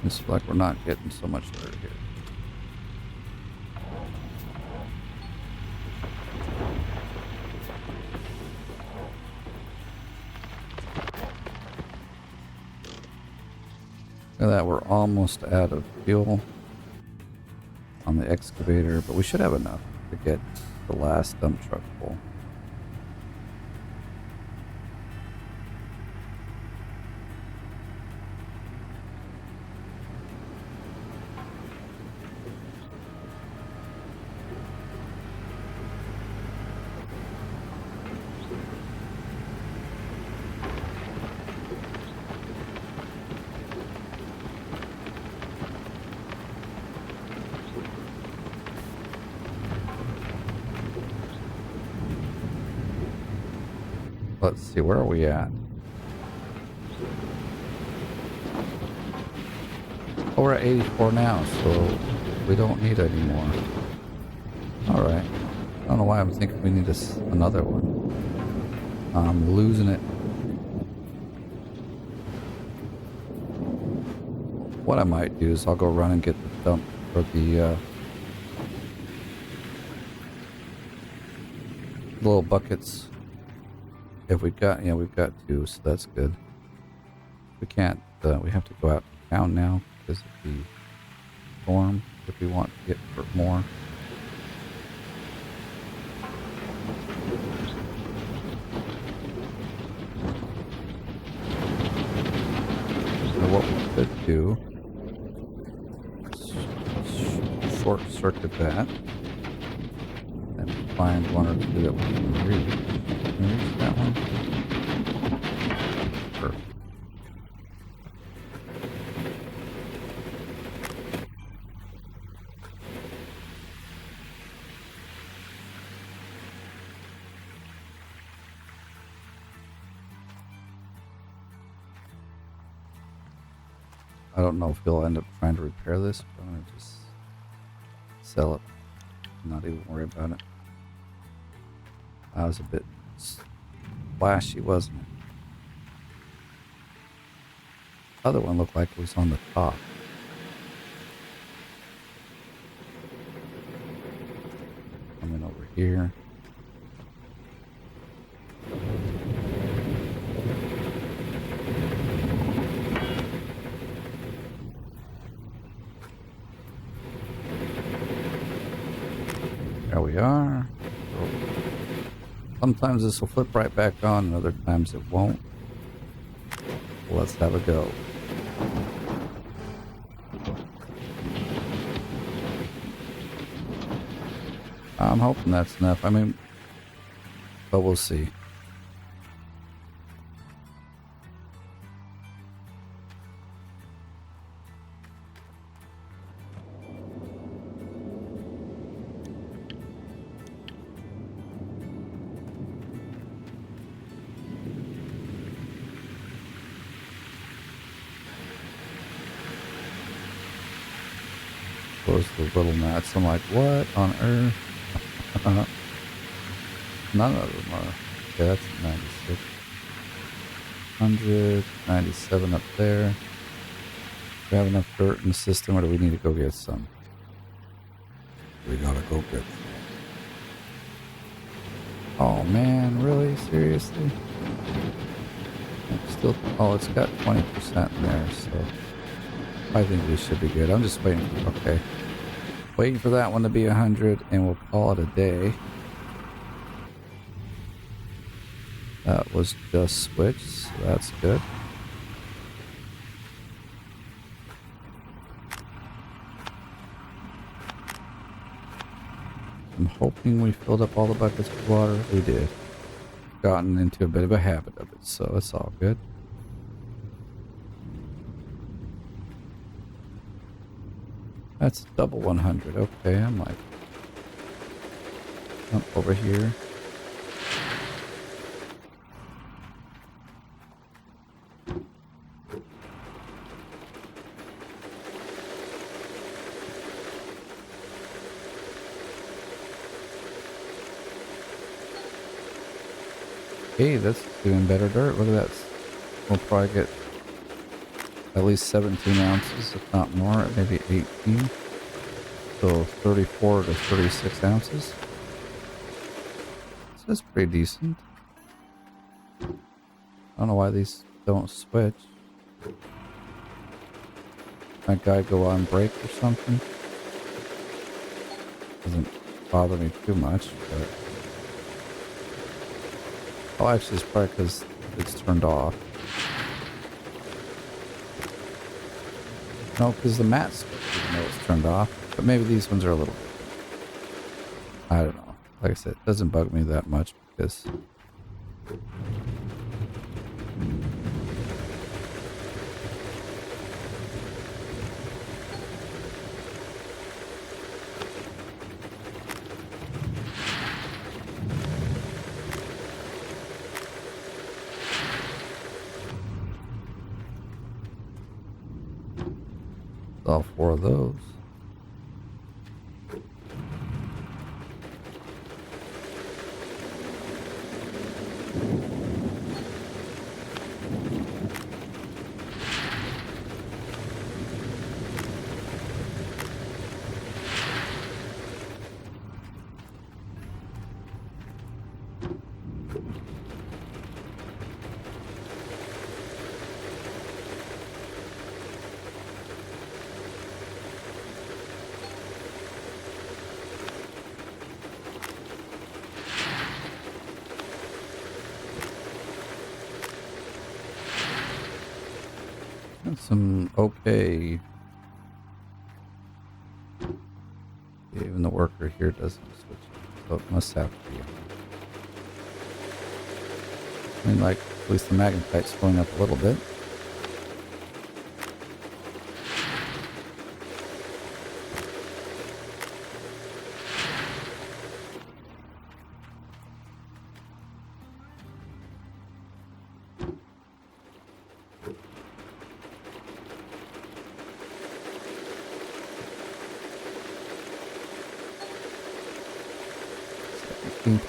It's like we're not getting so much dirt here. Look at that, we're almost out of fuel on the excavator, but we should have enough to get the last dump truck full. Let's see, where are we at? Oh, we're at 84 now, so we don't need any more. Alright. I don't know why I'm thinking we need another one. I'm losing it. What I might do is I'll go run and get the dump for the little buckets. If we've got 2, so that's good. We can't, we have to go out to town now because of the storm if we want to get more. So what we could do is short circuit that and find one or two that we can reach. Can we reach that one? Perfect. I don't know if he'll end up trying to repair this, but I'm going to just sell it. Not even worry about it. That was a bit flashy, wasn't it? Other one looked like it was on the top. Coming over here. Sometimes this will flip right back on, and other times it won't. Let's have a go. I'm hoping that's enough. I mean, but we'll see. Close the little mats. I'm like, what on earth? None of them are. Okay, that's 96. 100, 97 up there. We have enough dirt in the system, or do we need to go get some? We gotta go get some. Oh man, really? Seriously? Still, oh, it's got 20% in there, so I think we should be good. I'm just waiting for, okay. Waiting for that one to be 100, and we'll call it a day. That was just switched, so that's good. I'm hoping we filled up all the buckets with water. We did. Gotten into a bit of a habit of it, so it's all good. That's double 100. Okay, I'm like up over here. Hey, that's doing better dirt. Look at that. We'll probably get at least 17 ounces, if not more, maybe 18. So 34 to 36 ounces. So that's pretty decent. I don't know why these don't switch. That guy go on break or something. Doesn't bother me too much, but oh, actually, it's probably because it's turned off. No, because the mat's even though it's turned off. But maybe these ones are a little... I don't know. Like I said, it doesn't bug me that much because... all 4 of those. Some okay. Even the worker here doesn't switch, so it must have to be on. I mean, like, at least the magnetite's going up a little bit.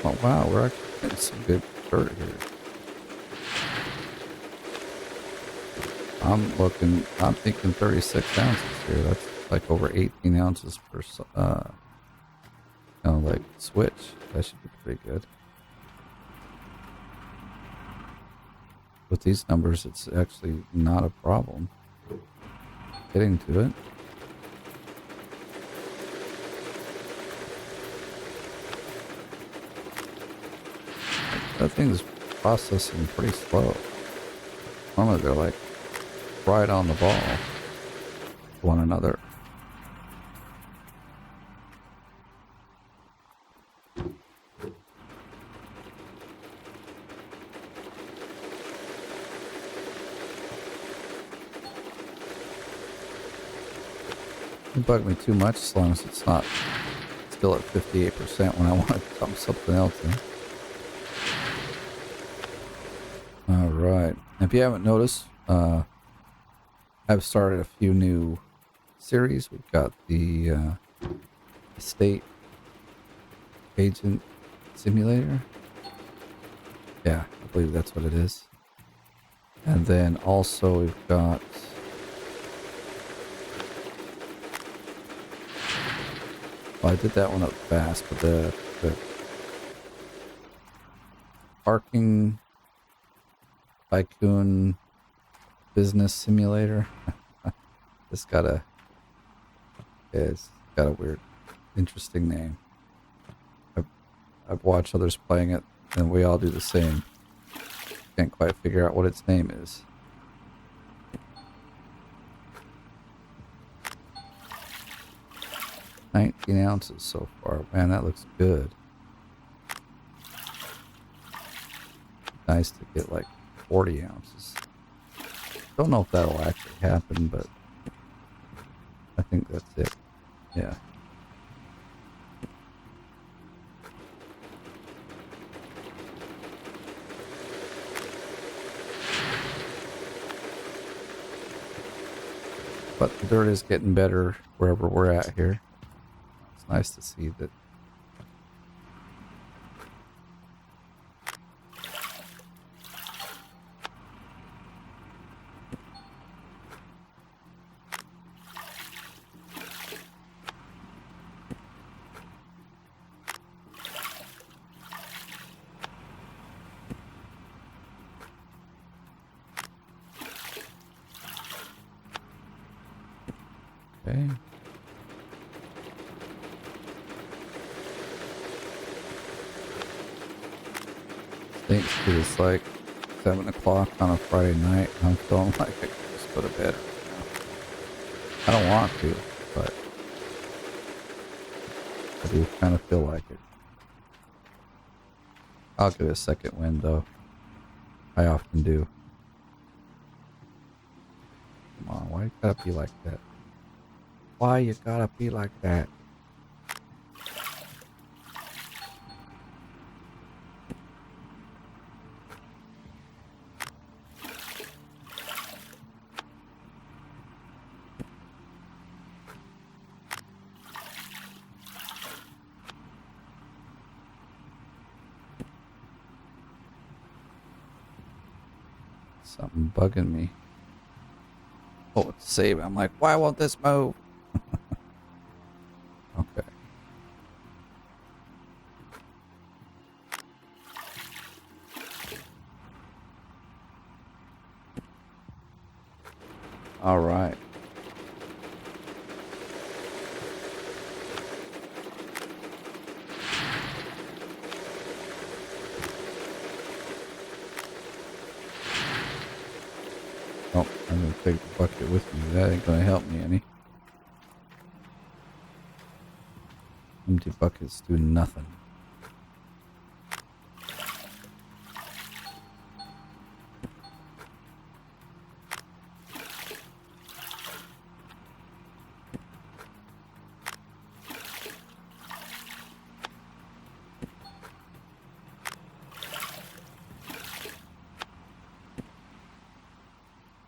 Oh, wow, we're actually getting some good dirt here. I'm thinking 36 ounces here. That's like over 18 ounces per, like switch. That should be pretty good. With these numbers, it's actually not a problem getting to it. That thing is processing pretty slow. Normally they're like right on the ball to one another. It bug me too much as long as it's not still at 58% when I want to dump something else in. Alright. If you haven't noticed, I've started a few new series. We've got the Estate Agent Simulator. Yeah, I believe that's what it is. And then also we've got well, I did that one up fast, but the parking tycoon business simulator. It's got a weird, interesting name. I've watched others playing it, and we all do the same. Can't quite figure out what its name is. $19 ounces so far. Man, that looks good. Nice to get like 40 ounces. Don't know if that'll actually happen, but I think that's it. Yeah. But the dirt is getting better wherever we're at here. It's nice to see that. Okay. Thanks to it's like 7 o'clock on a Friday night. I'm feeling like I could just go to bed right now. I don't want to, but I do kind of feel like it. I'll give it a second wind though. I often do. Come on, why you gotta be like that? Why you gotta be like that? Something bugging me. Oh, it's save. I'm like, why won't this move? Okay. All right. Oh, I'm gonna take the bucket with me. That ain't gonna help me any. Empty buckets do nothing.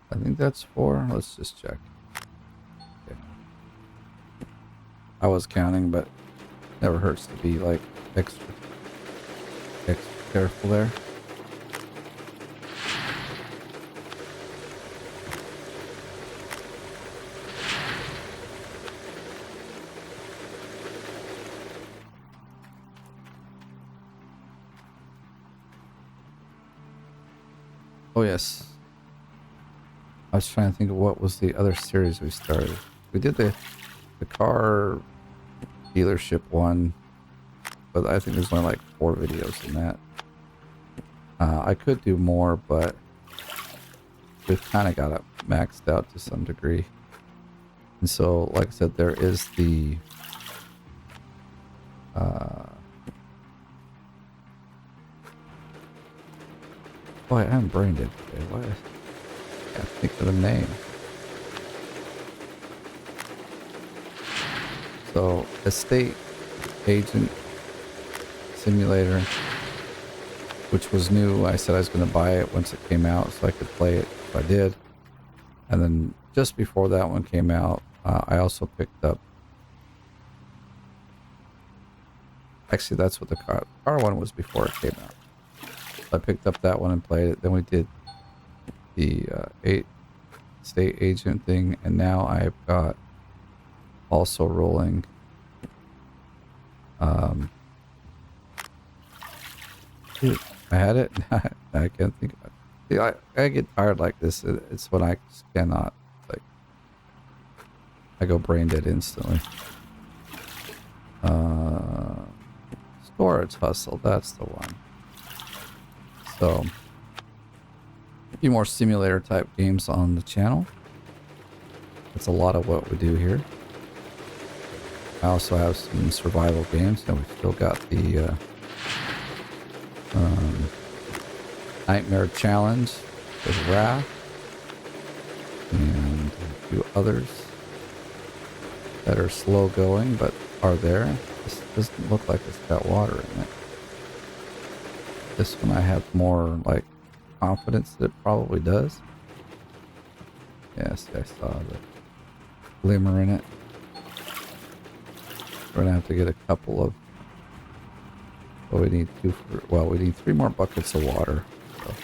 I think that's 4. Let's just check. Okay. I was counting, but never hurts to be like extra careful there. Oh yes. I was trying to think of what was the other series we started. We did the car dealership one, but I think there's only like 4 videos in that. I could do more, but we've kind of got it maxed out to some degree. And so, like I said, there is the boy, I'm brain dead today. Why? I can't think of the name. So, estate agent simulator, which was new. I said I was going to buy it once it came out so I could play it. So I did. And then just before that one came out, I also picked up. Actually, that's what the car one was before it came out. So I picked up that one and played it. Then we did the estate agent thing, and now I've got also rolling dude, I had it. I can't think of it. See, I get tired like this. It's when I just cannot, like, I go brain dead instantly. Storage Hustle, that's the one. So, a few more simulator type games on the channel. That's a lot of what we do here. I also have some survival games, and we've still got the Nightmare Challenge with Wrath, and a few others that are slow going but are there. This doesn't look like it's got water in it. This one I have more like confidence that it probably does. Yes, I saw the glimmer in it. We're gonna have to get a couple of. Well, we need we need 3 more buckets of water. So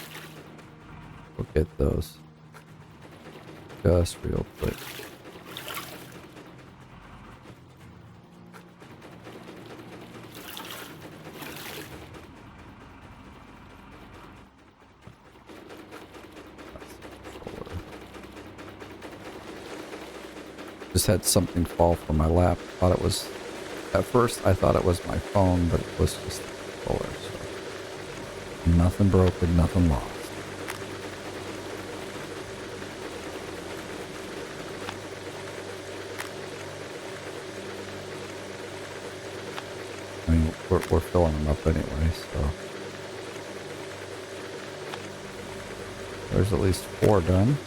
we'll get those just real quick. Just had something fall from my lap. Thought it was. At first, I thought it was my phone, but it was just the controller. So nothing broken, nothing lost. I mean, we're filling them up anyway, so there's at least 4 done.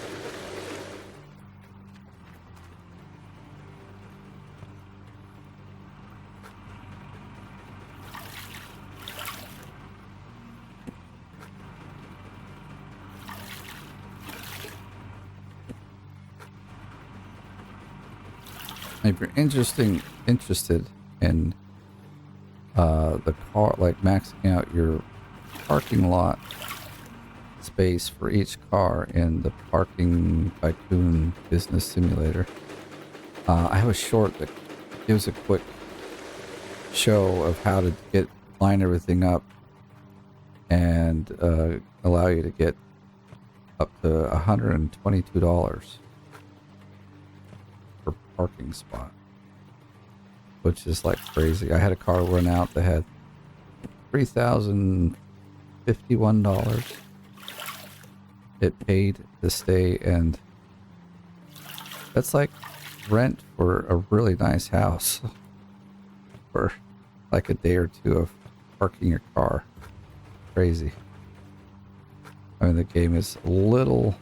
If you're interested in the car, like maxing out your parking lot space for each car in the Parking Tycoon Business Simulator, I have a short that gives a quick show of how to line everything up and allow you to get up to $122 per parking spot, which is like crazy. I had a car run out that had $3,051 it paid to stay, and that's like rent for a really nice house for like a day or two of parking your car. Crazy. I mean, the game is a little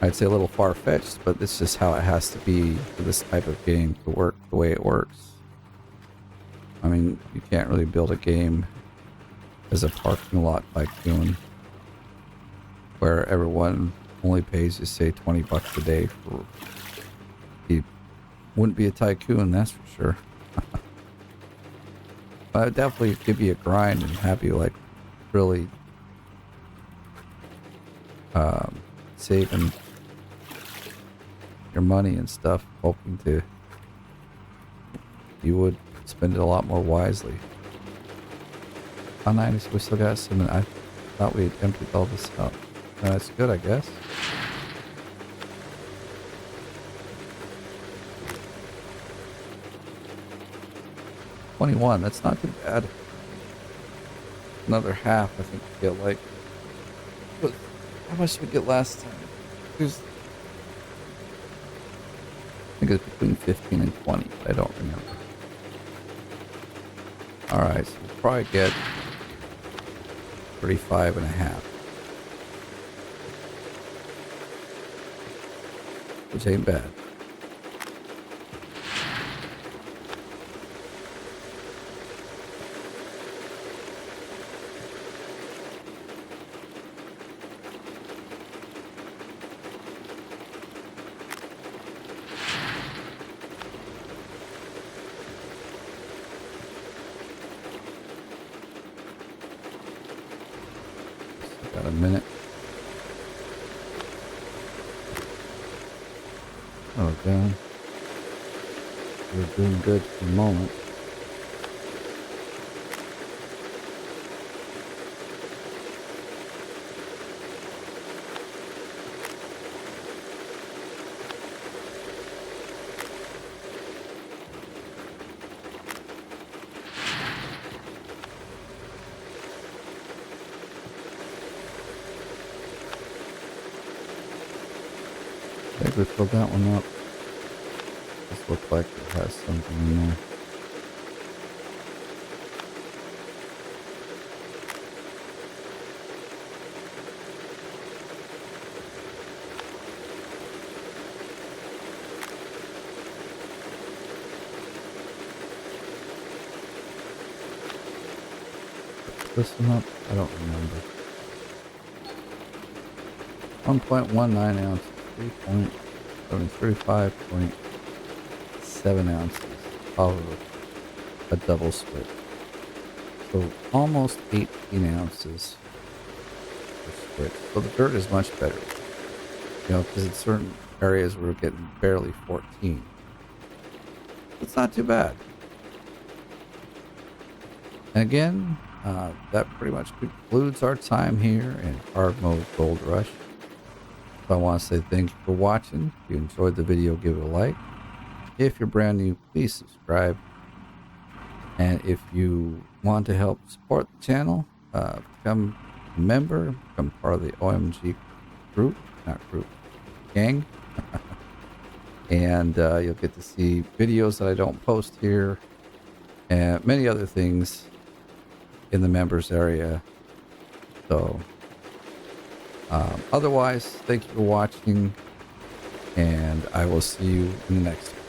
I'd say a little far-fetched, but this is just how it has to be for this type of game to work the way it works. I mean, you can't really build a game as a parking lot tycoon where everyone only pays you, say, $20 a day for. He wouldn't be a tycoon, that's for sure. But I'd definitely give you a grind and have you like really saving your money and stuff, hoping you would spend it a lot more wisely. How nice, we still got some. I thought we had emptied all this out. That's good, I guess. 21. That's not too bad. Another half, I think we get like. But how much did we get last time? There's, I think it's between 15 and 20, but I don't remember. Alright, so we'll probably get 35 and a half. Which ain't bad. Got a minute. Oh, down. We're doing good for the moment. I think we filled that one up. This looks like it has something in there. This one up? I don't remember. 1.19 ounces, 35.7 ounces of a double split. So almost 18 ounces per split. So the dirt is much better. You know, because in certain areas we're getting barely 14. It's not too bad. And again, that pretty much concludes our time here in hard mode Gold Rush. So I want to say thanks for watching. If you enjoyed the video, give it a like. If you're brand new, please subscribe. And if you want to help support the channel, become a member, become part of the OMG group, gang. And you'll get to see videos that I don't post here and many other things in the members area. So otherwise, thank you for watching, and I will see you in the next one.